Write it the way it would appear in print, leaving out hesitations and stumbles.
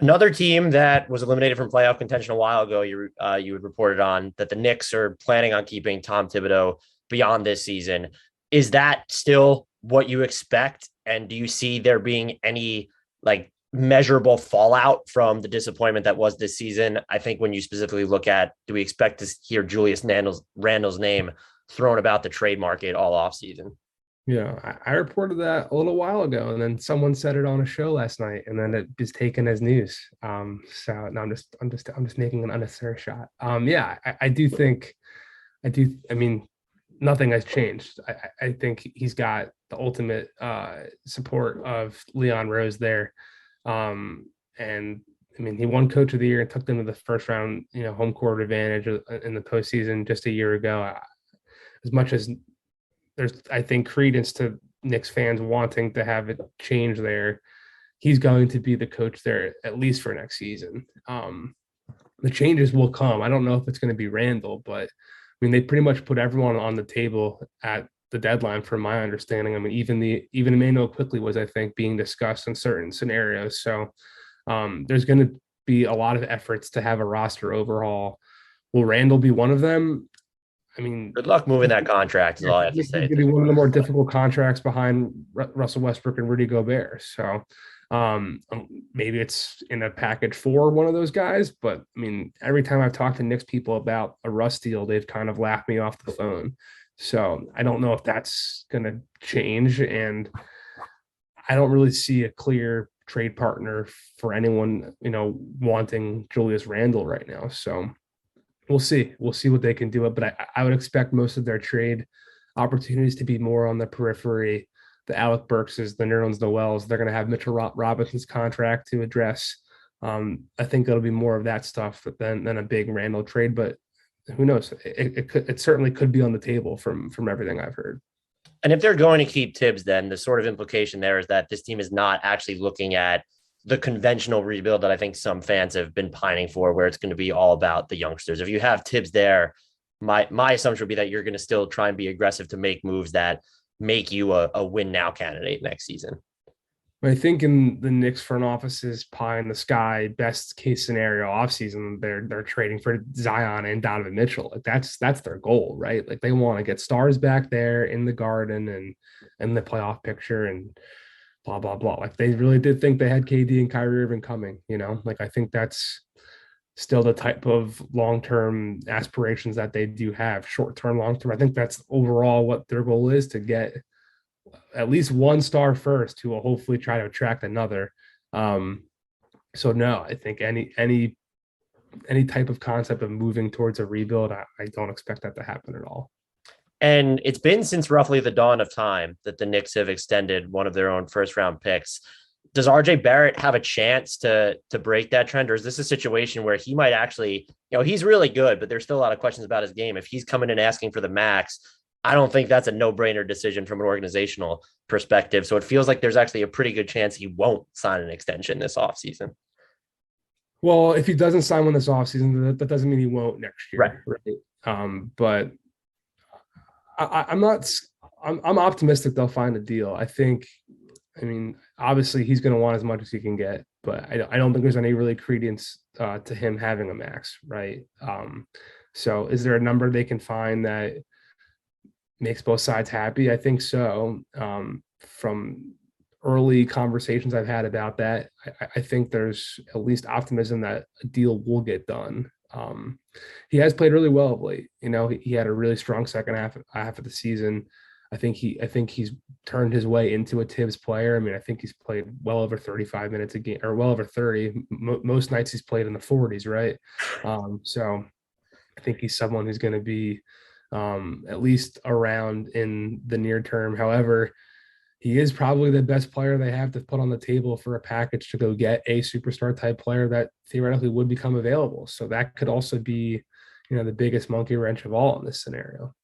Another team that was eliminated from playoff contention a while ago, you had reported on that the Knicks are planning on keeping Tom Thibodeau beyond this season. Is that still what you expect? And do you see there being any like measurable fallout from the disappointment that was this season? I think when you specifically look at, do we expect to hear Julius Randle's name thrown about the trade market all offseason? Yeah, I reported that a little while ago, and then someone said it on a show last night, and then it is taken as news. So no, I'm just making an unnecessary shot. Yeah, I do think, I do. I mean, nothing has changed. I think he's got the ultimate support of Leon Rose there, and I mean, he won Coach of the Year and took them to the first round, home court advantage in the postseason just a year ago. As much as there's, I think, credence to Knicks fans wanting to have it change there, he's going to be the coach there at least for next season. The changes will come. I don't know if it's going to be Randall, but I mean, they pretty much put everyone on the table at the deadline, from my understanding. I mean, even Emmanuel quickly was, I think, being discussed in certain scenarios. So there's going to be a lot of efforts to have a roster overhaul. Will Randall be one of them? I mean, Good luck moving that contract is all I have to this is say going at to be this one of point. the more difficult contracts behind Russell Westbrook and Rudy Gobert. So maybe it's in a package for one of those guys. But I mean, every time I've talked to Knicks people about a Russ deal, they've kind of laughed me off the phone. So I don't know if that's going to change. And I don't really see a clear trade partner for anyone, wanting Julius Randle right now. So we'll see. We'll see what they can do. But I would expect most of their trade opportunities to be more on the periphery. The Alec Burkses, the Nerlens Noels, they're going to have Mitchell Robinson's contract to address. I think it'll be more of that stuff than a big Randall trade. But who knows? It certainly could be on the table from everything I've heard. And if they're going to keep Tibbs, then the sort of implication there is that this team is not actually looking at the conventional rebuild that I think some fans have been pining for, where it's going to be all about the youngsters. If you have Tibbs there, my assumption would be that you're going to still try and be aggressive to make moves that make you a win now candidate next season. I think in the Knicks front office's pie in the sky, best case scenario offseason, they're trading for Zion and Donovan Mitchell. Like that's their goal, right? Like they want to get stars back there in the Garden and the playoff picture and blah blah blah. Like they really did think they had KD and Kyrie Irving coming. Like I think that's still the type of long-term aspirations that they do have. Short-term, long-term, I think that's overall what their goal is, to get at least one star first, who will hopefully try to attract another. So no, I think any type of concept of moving towards a rebuild, I don't expect that to happen at all. And it's been since roughly the dawn of time that the Knicks have extended one of their own first round picks. Does RJ Barrett have a chance to break that trend? Or is this a situation where he might actually, he's really good, but there's still a lot of questions about his game. If he's coming in asking for the max, I don't think that's a no-brainer decision from an organizational perspective. So it feels like there's actually a pretty good chance he won't sign an extension this offseason. Well, if he doesn't sign one this offseason, that doesn't mean he won't next Right. year, right? But I'm not. I'm optimistic they'll find a deal. I mean, obviously he's going to want as much as he can get, but I don't think there's any really credence to him having a max, right? So is there a number they can find that makes both sides happy? I think so. From early conversations I've had about that, I think there's at least optimism that a deal will get done. He has played really well of late. He had a really strong second half of the season. I think he's turned his way into a Tibbs player. I mean, I think he's played well over 35 minutes a game, or well over 30. Most nights he's played in the 40s, right? So I think he's someone who's going to be at least around in the near term. However, he is probably the best player they have to put on the table for a package to go get a superstar type player that theoretically would become available. So that could also be, the biggest monkey wrench of all in this scenario.